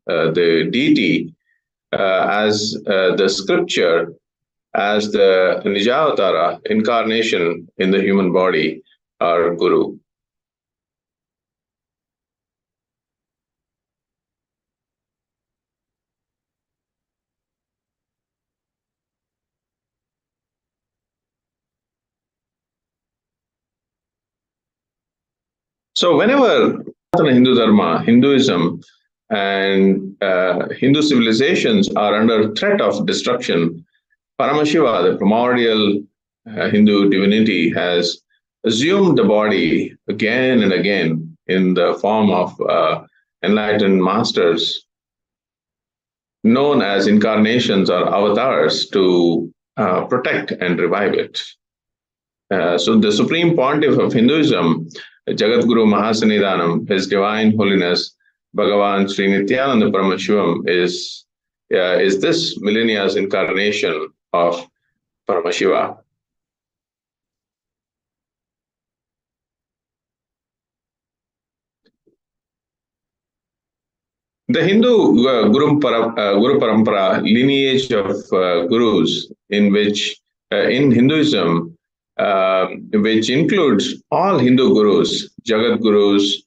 the deity, as the scripture, as the Nijavatara, incarnation in the human body, our Guru. So whenever Hindu Dharma, Hinduism, and Hindu civilizations are under threat of destruction, Paramashiva, the primordial Hindu divinity, has assumed the body again and again in the form of enlightened masters known as incarnations or avatars to protect and revive it. So the Supreme Pontiff of Hinduism, Jagadguru Mahasannidhanam, His Divine Holiness, Bhagavan Sri Nithyananda Paramashivam, is this millennia's incarnation of Paramashiva. The Hindu Guru Parampara lineage of gurus, in which in Hinduism, which includes all Hindu gurus, Jagat Gurus,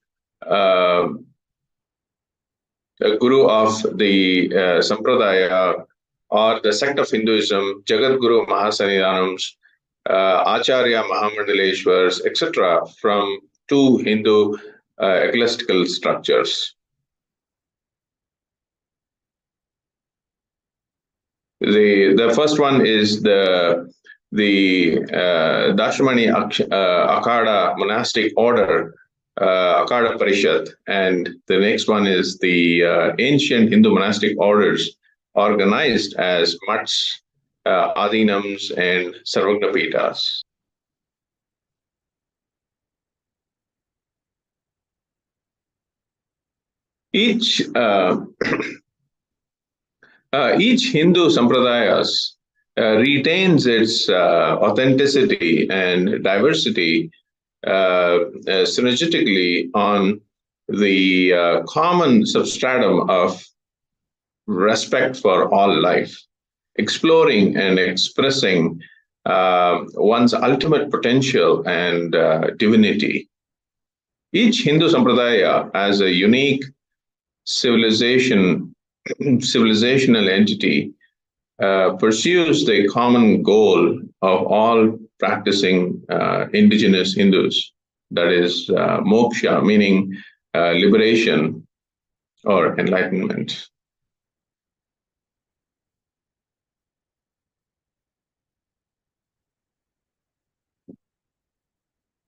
a guru of the Sampradaya or the sect of Hinduism, Jagat Guru Mahasannidhanams, Acharya Mahamandaleshwars, etc., from two Hindu ecclesiastical structures. The first one is the Dashmani Akhada monastic order, Akhada Parishad, and the next one is the ancient Hindu monastic orders organized as Mats, Adinams, and Sarvagnapitas. Each Hindu sampradayas retains its authenticity and diversity synergetically on the common substratum of respect for all life, exploring and expressing one's ultimate potential and divinity. Each Hindu sampradaya as a unique civilizational entity pursues the common goal of all practicing indigenous Hindus, that is moksha, meaning liberation or enlightenment.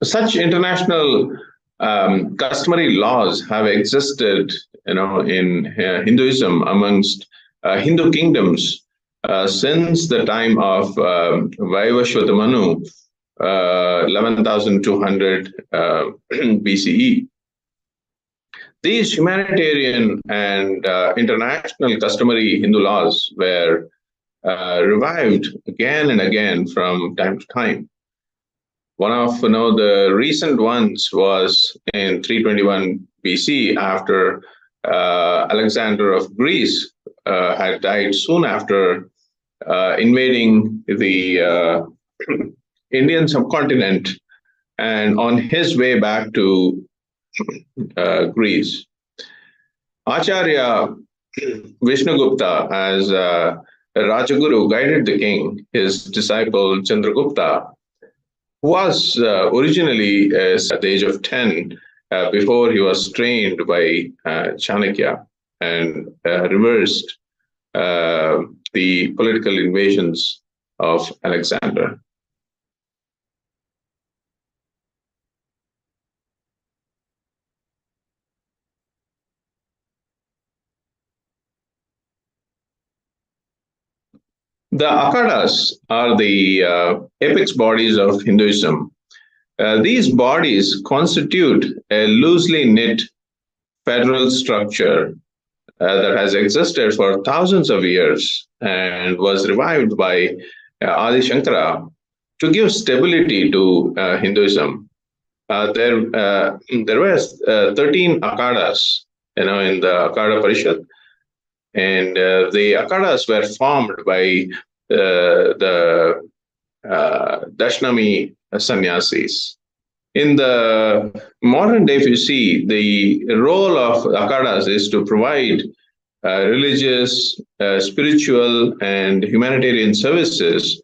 Such international customary laws have existed, in Hinduism amongst Hindu kingdoms since the time of Vaivashvata Manu, 11,200 BCE. These humanitarian and international customary Hindu laws were revived again and again from time to time. One of the recent ones was in 321 BC, after Alexander of Greece had died soon after invading the Indian subcontinent and on his way back to Greece. Acharya Vishnugupta, as Rajaguru, guided the king, his disciple Chandragupta, who was originally at the age of 10 before he was trained by Chanakya and reversed the political invasions of Alexander. The Akhadas are the apex bodies of Hinduism. These bodies constitute a loosely knit federal structure that has existed for thousands of years and was revived by Adi Shankara to give stability to Hinduism. There were 13 Akhadas, in the Akhada Parishad, And the akhadas were formed by the Dashnami sannyasis. In the modern day, if you see, the role of akhadas is to provide religious, spiritual, and humanitarian services,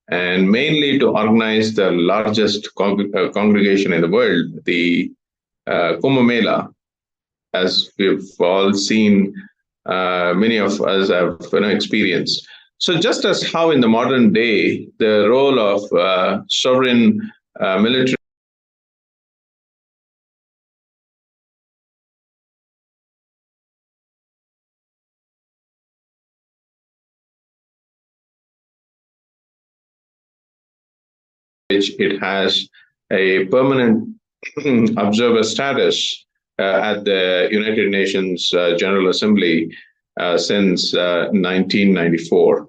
and mainly to organize the largest congregation in the world, the Kumbh Mela, as we've all seen, many of us have experienced. So, just as how in the modern day the role of sovereign military which it has a permanent observer status at the United Nations General Assembly since 1994.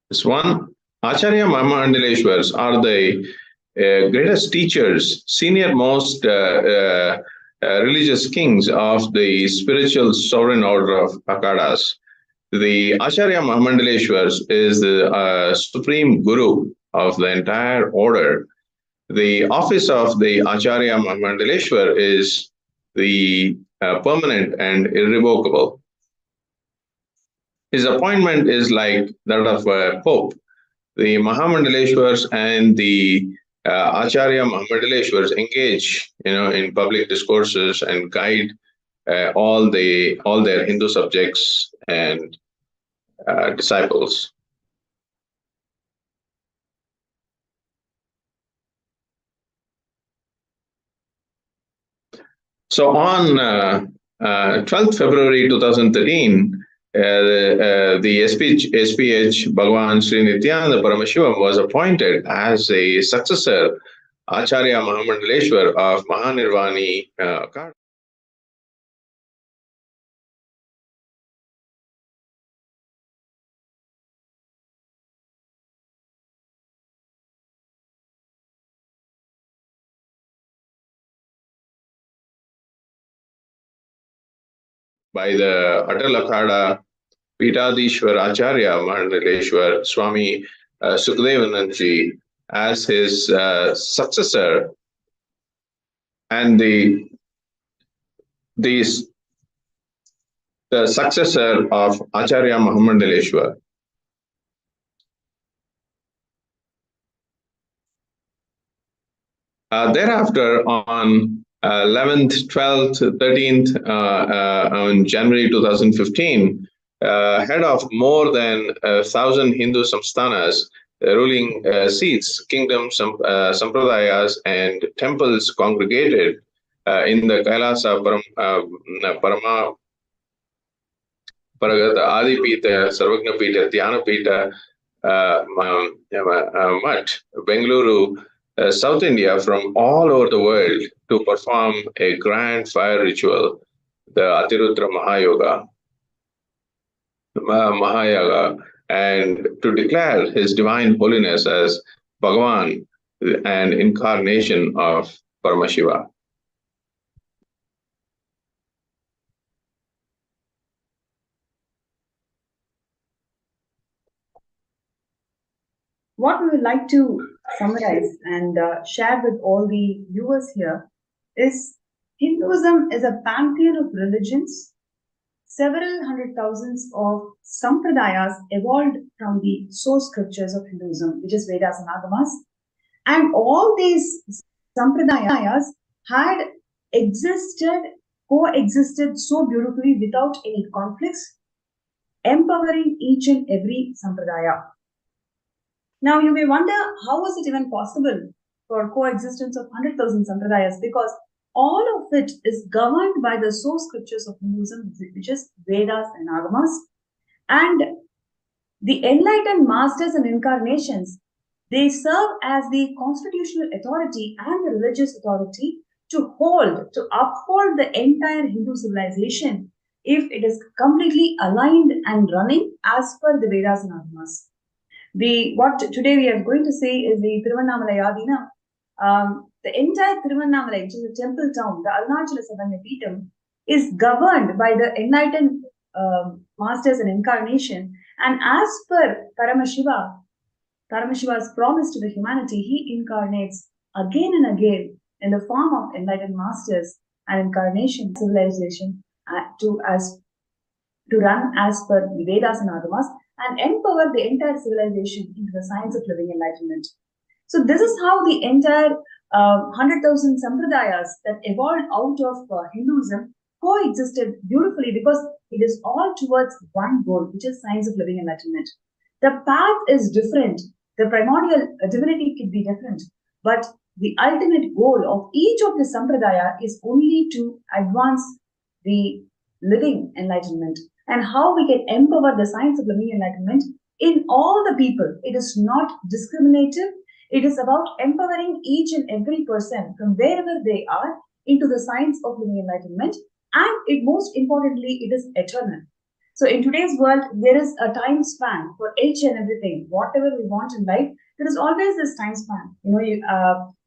This one, Acharya Mahamandaleshwars are the greatest teachers, senior most religious kings of the spiritual sovereign order of Akhadas. The Acharya Mahamandaleshwars is the supreme guru of the entire order. The office of the Acharya Mahamandaleshwar is the permanent and irrevocable. His appointment is like that of a pope. The Mahamandaleshwars and the Acharya Mahamandaleshwars engage, in public discourses and guide all their Hindu subjects and disciples. So on 12th February 2013, the SPH Bhagavan Sri Nithyananda Paramashivam was appointed as a successor Acharya Mahamandaleshwar of Mahanirvani Akad. By the Atal Akhada Pitadishwar Acharya Mahandaleshwar Swami Sukhdevanandji as his successor, and the successor of Acharya Mahamandaleshwar. Thereafter, on 11th, 12th, 13th, on January 2015, head of more than 1,000 Hindu samsthanas, ruling seats, kingdoms, sampradayas, and temples congregated in the Kailasa Parama Paragata Adipita, Sarvagnapita, Dhyanapita, Mutt, Bengaluru, South India, from all over the world to perform a grand fire ritual, the Atirudra Mahayaga, and to declare his divine holiness as Bhagavan, an incarnation of Paramashiva. What we would like to summarize and share with all the viewers here is Hinduism is a pantheon of religions. Several hundred thousands of sampradayas evolved from the source scriptures of Hinduism, which is Vedas and Agamas. And all these sampradayas had coexisted so beautifully without any conflicts, empowering each and every sampradaya. Now, you may wonder, how was it even possible for coexistence of 100,000 sampradayas? Because all of it is governed by the source scriptures of Hinduism, which is Vedas and Agamas. And the enlightened masters and incarnations, they serve as the constitutional authority and the religious authority to uphold the entire Hindu civilization if it is completely aligned and running as per the Vedas and Agamas. What today we are going to say is the Tiruvannamalai the entire Tiruvannamalai, which is a temple town, the Arunachala Savannapeetham, is governed by the enlightened masters and incarnation. And as per Paramashiva's promise to the humanity, he incarnates again and again in the form of enlightened masters and incarnation civilization to run as per the Vedas and Agamas and empower the entire civilization into the science of living enlightenment. So this is how the entire 100,000 sampradayas that evolved out of Hinduism coexisted beautifully because it is all towards one goal, which is science of living enlightenment. The path is different. The primordial divinity could be different, but the ultimate goal of each of the sampradaya is only to advance the living enlightenment and how we can empower the science of living enlightenment in all the people. It is not discriminative. It is about empowering each and every person from wherever they are into the science of living enlightenment. And most importantly, it is eternal. So in today's world, there is a time span for each and everything. Whatever we want in life, there is always this time span.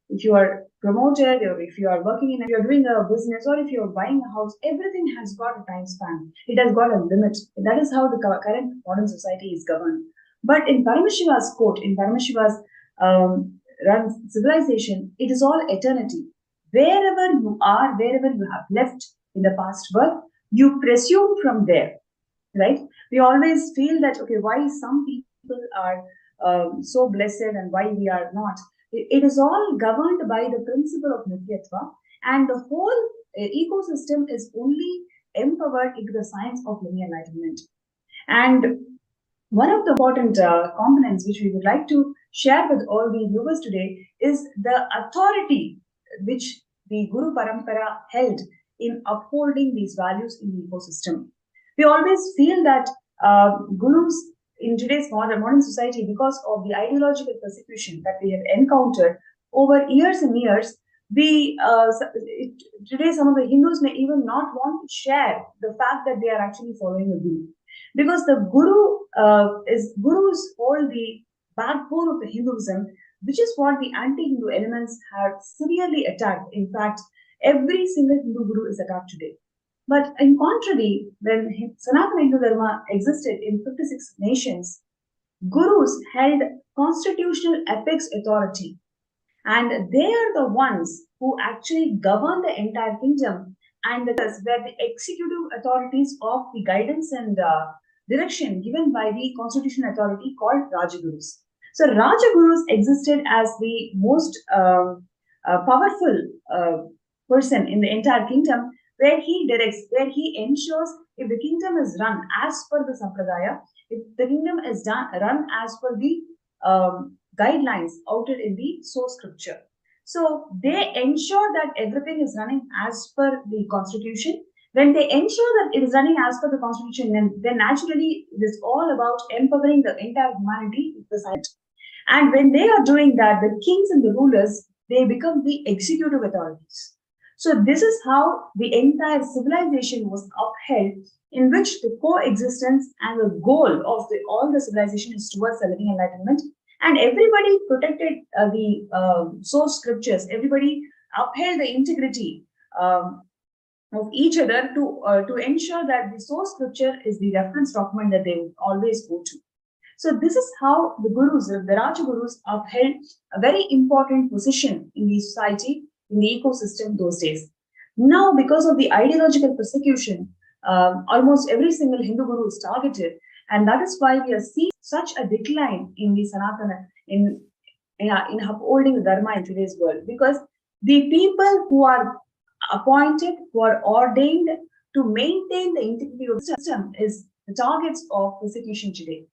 If you are promoted, or if you are working if you're doing a business, or if you're buying a house, everything has got a time span. It has got a limit. That is how the current modern society is governed. But in Paramashiva's court, in Paramashiva's run civilization, it is all eternity. Wherever you are, wherever you have left in the past birth, you presume from there, right? We always feel that, okay, why some people are so blessed and why we are not. It is all governed by the principle of Nithyatva, and the whole ecosystem is only empowered into the science of living enlightenment. And one of the important components which we would like to share with all the viewers today is the authority which the Guru Parampara held in upholding these values in the ecosystem. We always feel that gurus in today's modern society, because of the ideological persecution that we have encountered over years and years, today some of the Hindus may even not want to share the fact that they are actually following a guru, because the gurus hold the backbone of the Hinduism, which is what the anti-Hindu elements have severely attacked. In fact, every single Hindu guru is attacked today. But in contrary, when Sanatana Hindu Dharma existed in 56 nations, gurus held constitutional apex authority. And they are the ones who actually govern the entire kingdom, and that is where the executive authorities of the guidance and direction given by the constitutional authority called Rajagurus. So Rajagurus existed as the most powerful person in the entire kingdom, where he directs, where he ensures if the kingdom is run as per the sampradaya, if the kingdom is run as per the guidelines outed in the source scripture. So they ensure that everything is running as per the constitution. When they ensure that it is running as per the constitution, then naturally it is all about empowering the entire humanity with the science. And when they are doing that, the kings and the rulers, they become the executive authorities. So this is how the entire civilization was upheld, in which the coexistence and the goal of all the civilization is towards the living enlightenment. And everybody protected the source scriptures. Everybody upheld the integrity of each other to ensure that the source scripture is the reference document that they would always go to. So this is how the gurus, the Rajagurus, upheld a very important position in the society, in the ecosystem those days. Now, because of the ideological persecution, almost every single Hindu guru is targeted, and that is why we are seeing such a decline in the Sanatana, in upholding the Dharma in today's world, because the people who are appointed, who are ordained to maintain the integrity of the system, is the targets of persecution today.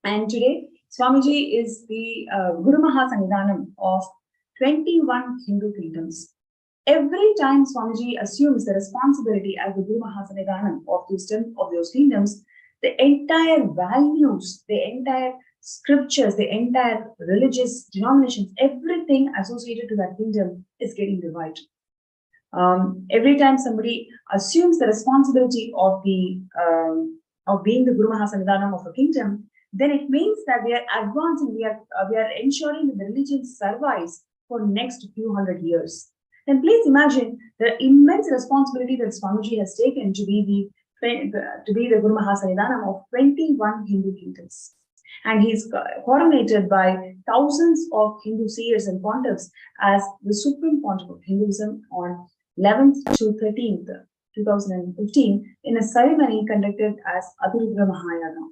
And today, Swamiji is the Guru Mahasannidhanam of 21 Hindu kingdoms. Every time Swamiji assumes the responsibility as the Guru Mahasannidhanam of those kingdoms, the entire values, the entire scriptures, the entire religious denominations, everything associated to that kingdom is getting revived. Every time somebody assumes the responsibility of being the Guru Mahasannidhanam of a kingdom, then it means that we are advancing, we are ensuring that the religion survives for next few hundred years. Then please imagine the immense responsibility that Swamiji has taken to be the Guru Mahasannidhanam of 21 Hindu kingdoms. And he's coronated by thousands of Hindu seers and pontiffs as the Supreme Pontiff of Hinduism on 11th to 13th, 2015, in a ceremony conducted as Adhirudra Mahayana.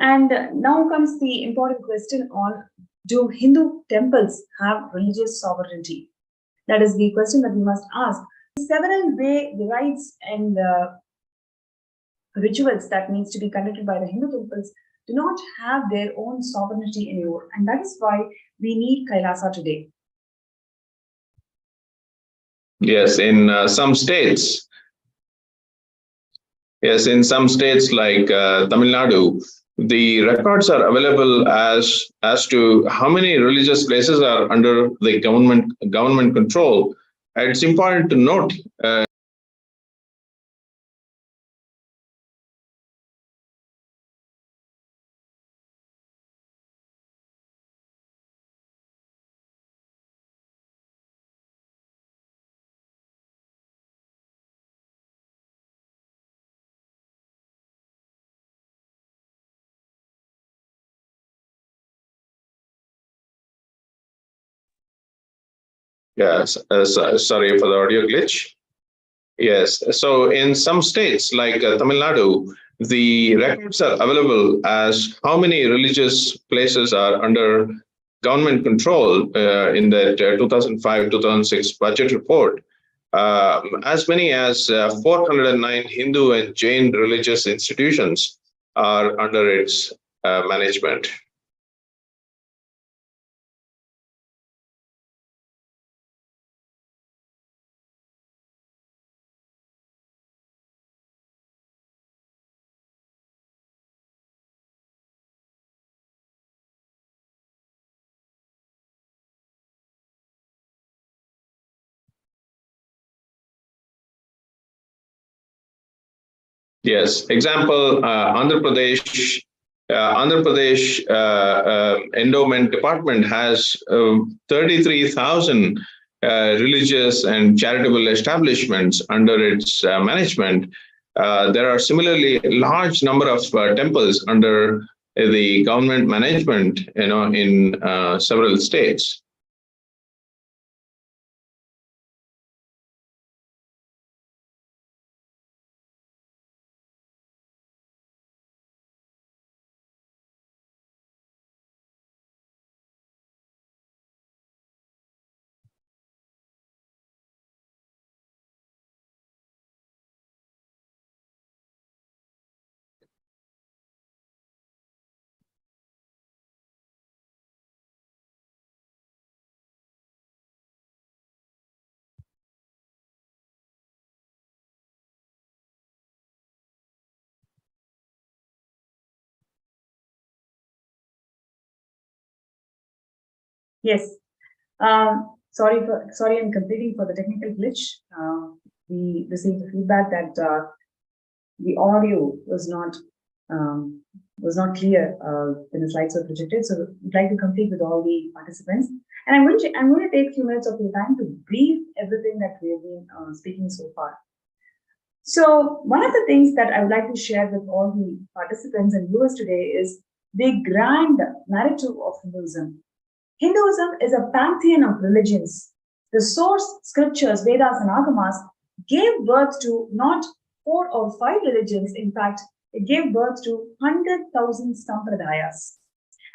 And now comes the important question on, do Hindu temples have religious sovereignty? That is the question that we must ask. Several way the rites and rituals that needs to be conducted by the Hindu temples do not have their own sovereignty anymore. And that is why we need Kailasa today. Yes, in some states. Yes, in some states like Tamil Nadu, the records are available as to how many religious places are under the government control. It's important to note. Yes, sorry for the audio glitch. Yes, so in some states like Tamil Nadu, the records are available as how many religious places are under government control in that 2005-2006 budget report. As many as 409 Hindu and Jain religious institutions are under its management. Yes, example, Andhra Pradesh Endowment Department has 33,000 religious and charitable establishments under its management. There are similarly a large number of temples under the government management, in several states. Yes. Sorry, I'm completing for the technical glitch. We received the feedback that the audio was not clear when the slides were projected. So we'd like to complete with all the participants. And I'm going to take a few minutes of your time to brief everything that we have been speaking so far. So one of the things that I would like to share with all the participants and viewers today is the grand narrative of Hinduism. Hinduism is a pantheon of religions. The source scriptures, Vedas and Agamas, gave birth to not 4 or 5 religions. In fact, it gave birth to 100,000 sampradayas.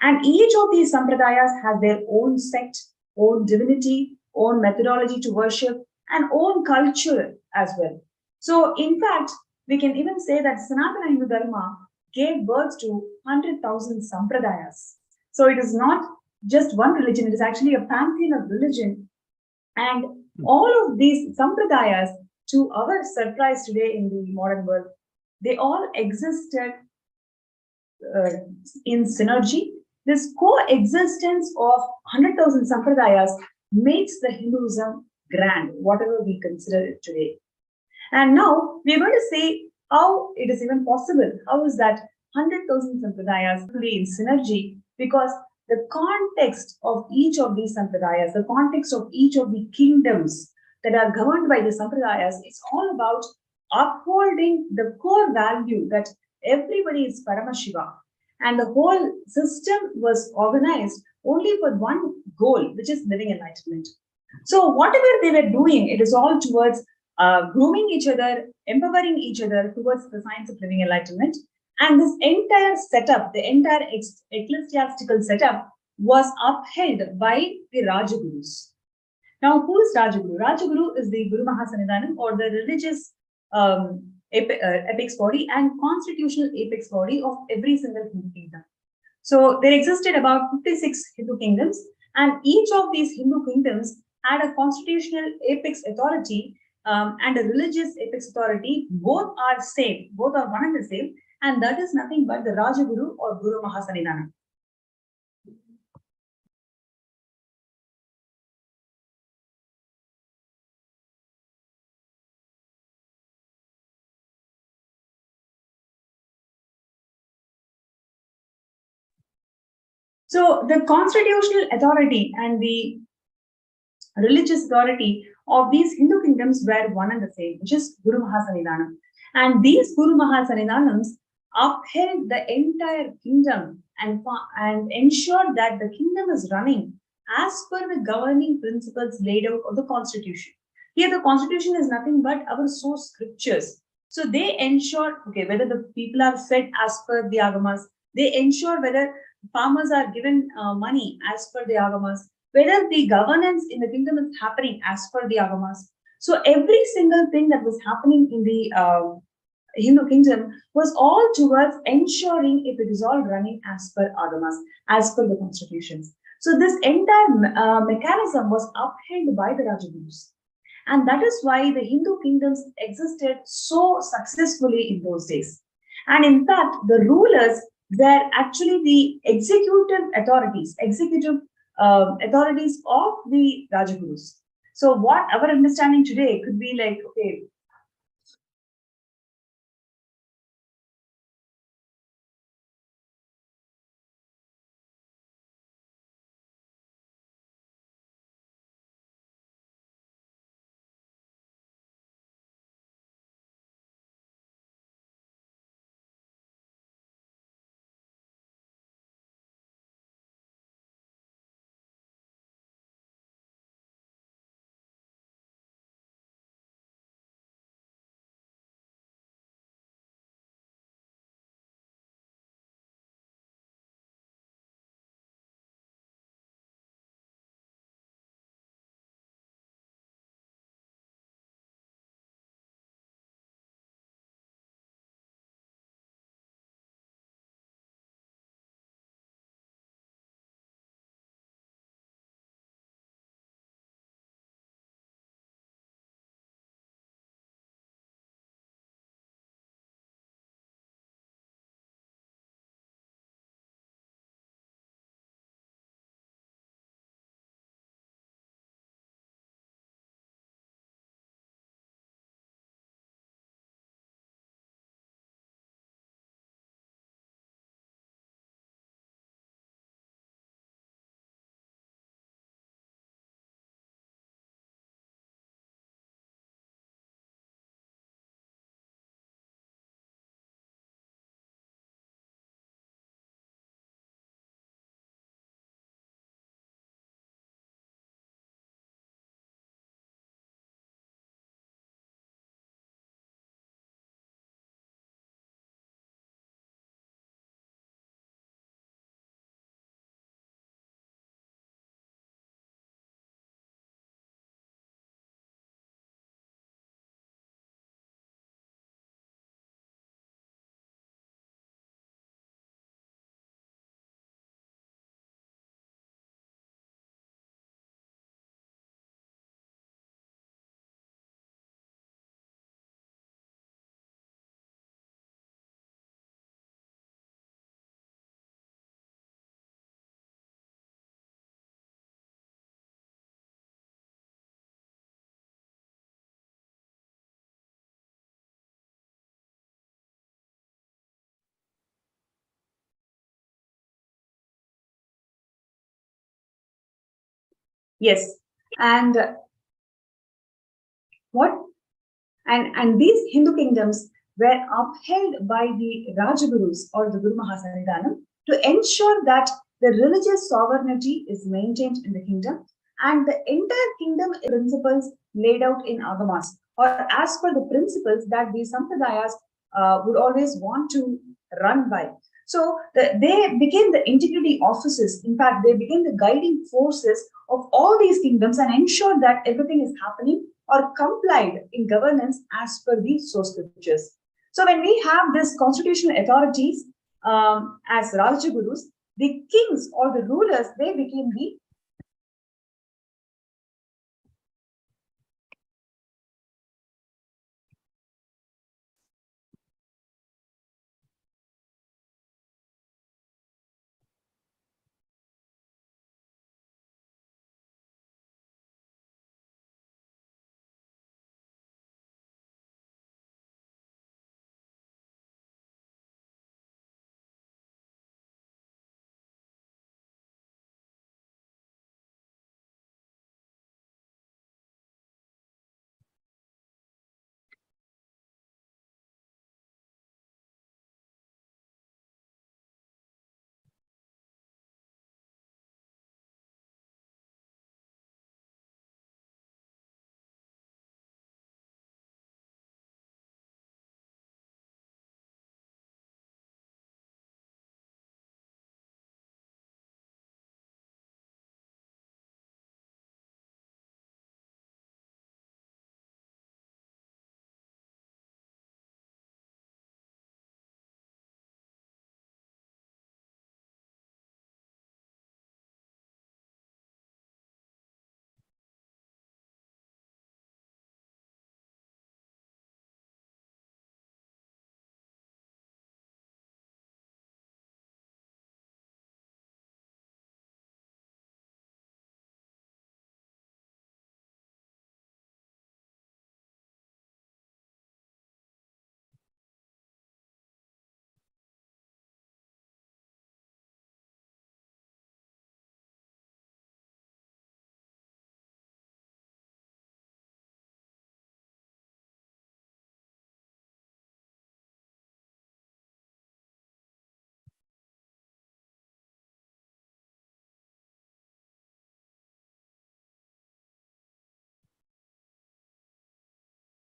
And each of these sampradayas has their own sect, own divinity, own methodology to worship, and own culture as well. So, in fact, we can even say that Sanatana Hindu Dharma gave birth to 100,000 sampradayas. So, it is not just one religion, it is actually a pantheon of religion. And all of these sampradayas, to our surprise today in the modern world, they all existed in synergy. This coexistence of 100,000 sampradayas makes the Hinduism grand, whatever we consider it today. And now we're going to see how it is even possible. How is that 100,000 sampradayas play in synergy? Because the context of each of these sampradayas, the context of each of the kingdoms that are governed by the sampradayas, is all about upholding the core value that everybody is Paramashivam. And the whole system was organized only for one goal, which is living enlightenment. So whatever they were doing, it is all towards grooming each other, empowering each other towards the science of living enlightenment. And this entire setup, the entire ecclesiastical setup, was upheld by the Rajagurus. Now, who is Rajaguru? Rajaguru is the Guru Mahasannidhanam, or the religious apex body and constitutional apex body of every single Hindu kingdom. So there existed about 56 Hindu kingdoms, and each of these Hindu kingdoms had a constitutional apex authority and a religious apex authority. Both are same, both are one and the same, and that is nothing but the Rajaguru or Guru Mahasannidhanam. So the constitutional authority and the religious authority of these Hindu kingdoms were one and the same, which is Guru Mahasannidhanam. And these Guru Mahasannidhanams upheld the entire kingdom and ensured that the kingdom is running as per the governing principles laid out of the constitution. Here, the constitution is nothing but our source scriptures. So they ensure, okay, whether the people are fed as per the agamas, they ensure whether farmers are given money as per the agamas, whether the governance in the kingdom is happening as per the agamas. So every single thing that was happening in the Hindu kingdom was all towards ensuring if it is all running as per agamas, as per the constitutions. So this entire mechanism was upheld by the Rajagurus. And that is why the Hindu kingdoms existed so successfully in those days. And in fact, the rulers were actually the executive authorities of the Rajagurus. So what our understanding today could be like, okay, yes, and what and these Hindu kingdoms were upheld by the Rajagurus or the Guru Mahasannidhanam to ensure that the religious sovereignty is maintained in the kingdom and the entire kingdom principles laid out in agamas or as per the principles that the sampradayas would always want to run by. So they became the integrity offices. In fact, they became the guiding forces of all these kingdoms and ensured that everything is happening or complied in governance as per the source scriptures. So when we have this constitutional authorities as Rajagurus, the kings or the rulers, they became the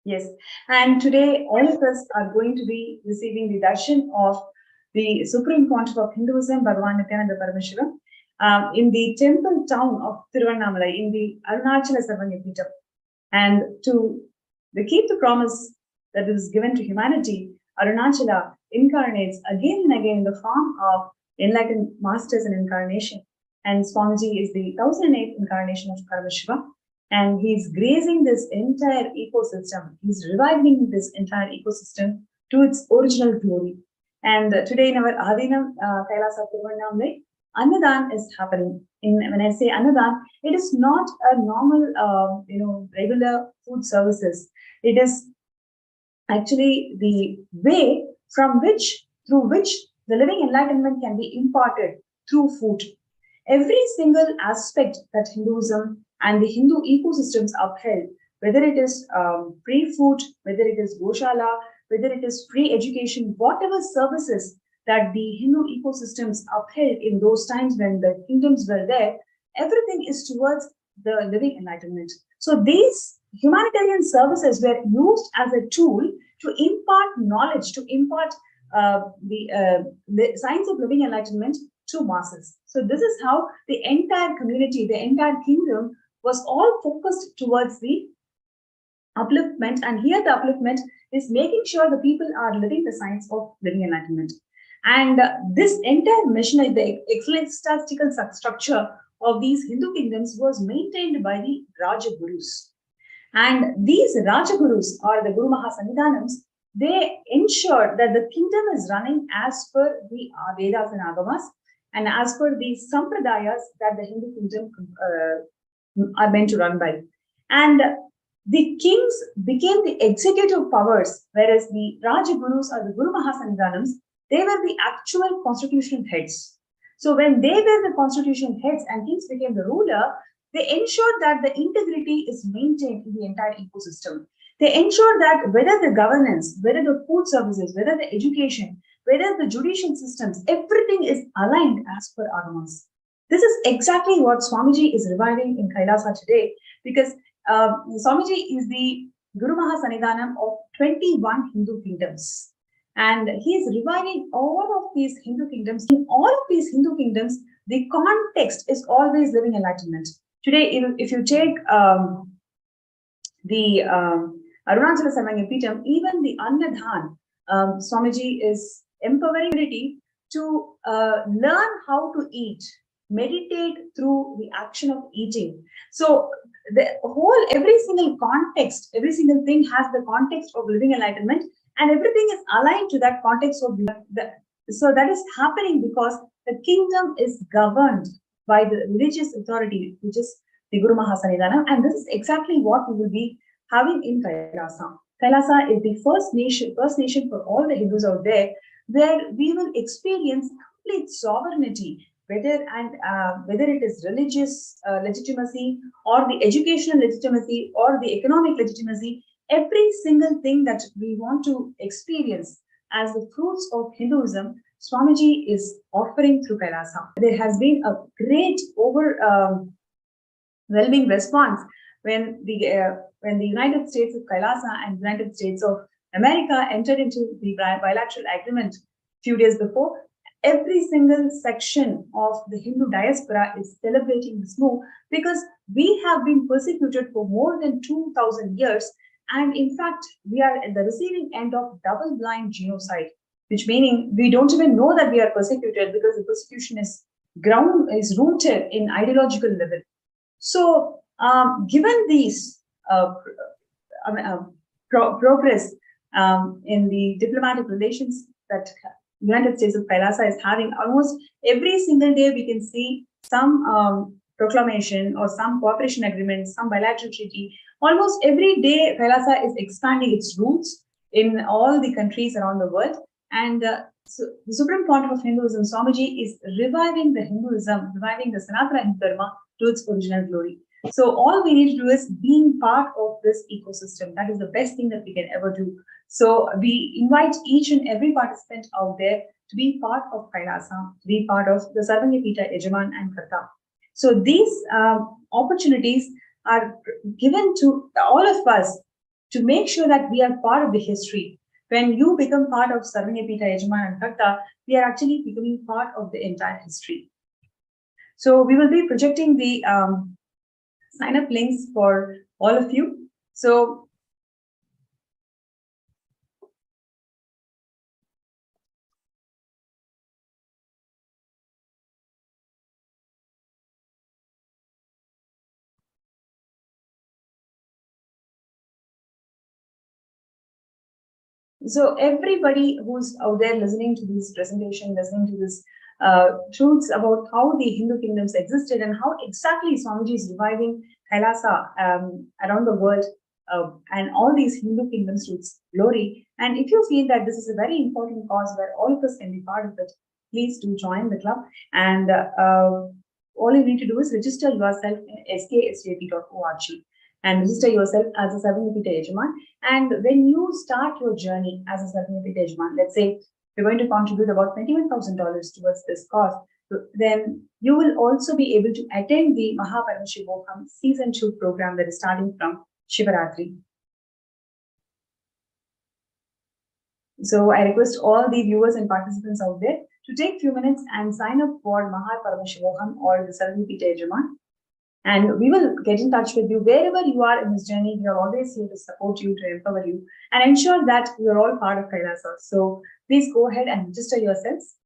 yes. And today, all of us are going to be receiving the darshan of the Supreme Pontiff of Hinduism, Bhagavan Nithyananda Paramashivam, in the temple town of Tiruvannamalai, in the Arunachala Sarvanya. And to keep the promise that is given to humanity, Arunachala incarnates again and again in the form of enlightened masters and incarnation. And Swamiji is the 1008th incarnation of Paramashiva. And he's grazing this entire ecosystem. He's reviving this entire ecosystem to its original glory. And today in our Adinam Kailasa Tiruvannamalai, Annadan is happening. When I say Annadan, it is not a normal, regular food services. It is actually the way through which the living enlightenment can be imparted through food. Every single aspect that Hinduism and the Hindu ecosystems upheld, whether it is free food, whether it is Goshala, whether it is free education, whatever services that the Hindu ecosystems upheld in those times when the kingdoms were there, everything is towards the living enlightenment. So these humanitarian services were used as a tool to impart knowledge, to impart the science of living enlightenment to masses. So this is how the entire community, the entire kingdom was all focused towards the upliftment. And here the upliftment is making sure the people are living the science of living enlightenment. And this entire mission, the ecclesiastical structure of these Hindu kingdoms was maintained by the Rajagurus. And these Rajagurus, or the Guru Mahasannidhanams, they ensure that the kingdom is running as per the Vedas and Agamas and as per the Sampradayas that the Hindu kingdom are meant to run by. And the kings became the executive powers, whereas the Rajagurus or the Guru Mahasannidhanams, they were the actual constitutional heads. So when they were the constitutional heads and kings became the ruler, they ensured that the integrity is maintained in the entire ecosystem. They ensure that whether the governance, whether the food services, whether the education, whether the judicial systems, everything is aligned as per Agamas. This is exactly what Swamiji is reviving in Kailasa today, because Swamiji is the Guru Mahasannidhanam of 21 Hindu kingdoms. And he is reviving all of these Hindu kingdoms. In all of these Hindu kingdoms, the context is always living enlightenment. Today, if you take the Arunachala Samangapitam, even the Annadhan, Swamiji is empowering community to learn how to eat, meditate through the action of eating. So the whole, every single context, every single thing has the context of living enlightenment, and everything is aligned to that context of the. So that is happening because the kingdom is governed by the religious authority, which is the Guru Mahasanidhanam, and this is exactly what we will be having in Kailasa. Kailasa is the first nation for all the Hindus out there, where we will experience complete sovereignty, whether it is religious legitimacy or the educational legitimacy or the economic legitimacy, every single thing that we want to experience as the fruits of Hinduism, Swamiji is offering through Kailasa. There has been a great overwhelming response when the United States of Kailasa and United States of America entered into the bilateral agreement a few days before. Every single section of the Hindu diaspora is celebrating this move because we have been persecuted for more than 2,000 years. And in fact, we are at the receiving end of double-blind genocide, which meaning we don't even know that we are persecuted because the persecution is rooted in ideological level. So, given these progress in the diplomatic relations that United States of Kailasa is having, almost every single day we can see some proclamation or some cooperation agreement, some bilateral treaty. Almost every day, Kailasa is expanding its roots in all the countries around the world. And so the Supreme Pontiff of Hinduism, Swamiji, is reviving the Hinduism, reviving the Sanatana Hindu Dharma to its original glory. So all we need to do is being part of this ecosystem. That is the best thing that we can ever do. So we invite each and every participant out there to be part of Kailasa, to be part of the Sarvanyapita Yajaman and Karta. So these opportunities are given to all of us to make sure that we are part of the history. When you become part of Sarvanyapita Yajaman and Karta, we are actually becoming part of the entire history. So we will be projecting the sign up links for all of you. So So everybody who's out there listening to this presentation, listening to this truths about how the Hindu kingdoms existed and how exactly Swamiji is reviving Kailasa around the world and all these Hindu kingdoms to its glory. And if you feel that this is a very important cause where all of us can be part of it, please do join the club. And all you need to do is register yourself in sksjp.org and register yourself as a Sarvanyapita Yajaman. And when you start your journey as a Sarvanyapita Yajaman, let's say you're going to contribute about $21,000 towards this cause, then you will also be able to attend the Paramashivam Season 2 program that is starting from Shivaratri. So I request all the viewers and participants out there to take a few minutes and sign up for Paramashivam or the Sarvanyapita Yajaman. And we will get in touch with you wherever you are in this journey. We are always here to support you, to empower you, and ensure that you are all part of Kailasa. So please go ahead and register yourselves.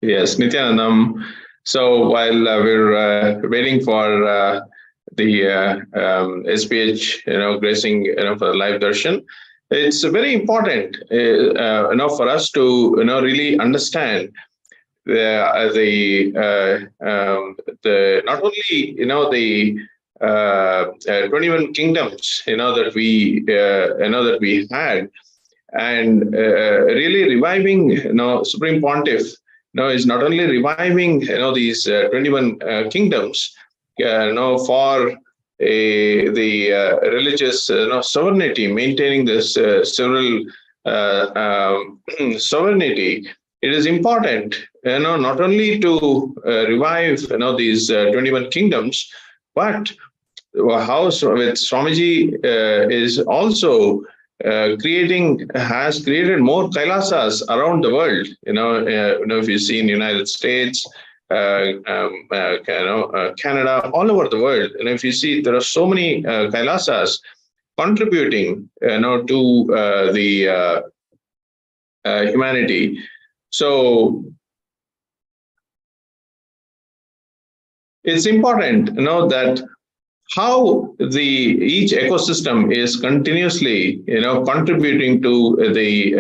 Yes, Nithyanandam. So while we're waiting for the SPH, gracing, for the live darshan, it's very important, for us to, really understand the not only, the 21 kingdoms, that we had, and really reviving, Supreme Pontiff, is not only reviving, these 21 kingdoms, for the religious, sovereignty, maintaining this civil sovereignty. It is important, not only to revive, these 21 kingdoms, but how with Swamiji is also has created more Kailasas around the world. If you see in the United States, Canada, all over the world, if you see, there are so many Kailasas contributing, to the humanity. So it's important, that how each ecosystem is continuously, contributing to the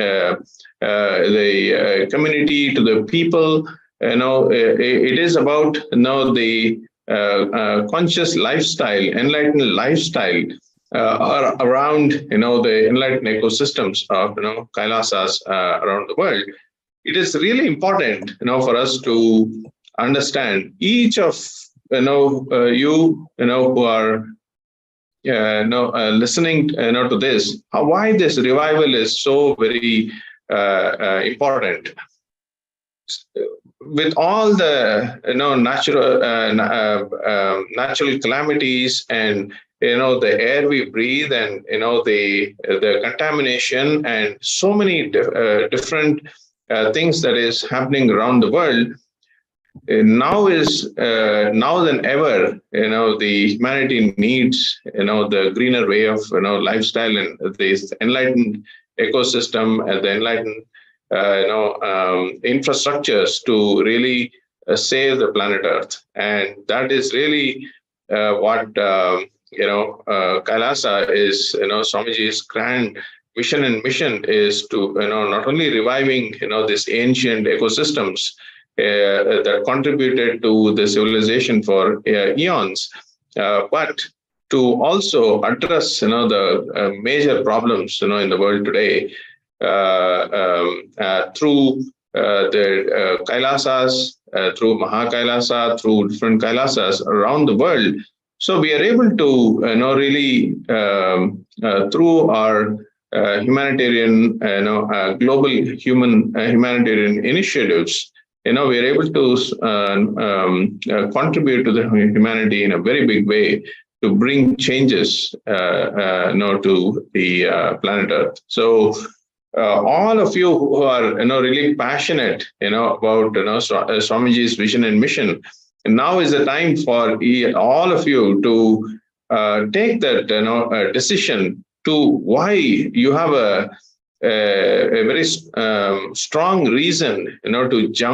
community, to the people. It is about, the conscious lifestyle, enlightened lifestyle around, the enlightened ecosystems of, Kailasas around the world. It is really important, for us to understand each of, who are listening, to this, why this revival is so very important. With all the, natural calamities, and the air we breathe, and the contamination, and so many different things that is happening around the world. Now than ever, the humanity needs, the greener way of, lifestyle, and this enlightened ecosystem, and the enlightened, infrastructures to really save the planet Earth. And that is really what, Kailasa is, Swamiji's grand vision and mission is to, not only reviving, this ancient ecosystems that contributed to the civilization for eons, but to also address, the major problems, in the world today, through the Kailasas, through Mahakailasa, through different Kailasas around the world. So we are able to, really, through our humanitarian, global humanitarian initiatives, we are able to contribute to the humanity in a very big way, to bring changes, to the planet Earth. So all of you who are, really passionate, about, Swamiji's vision and mission, and now is the time for all of you to take that, decision to why you have a very strong reason, to jump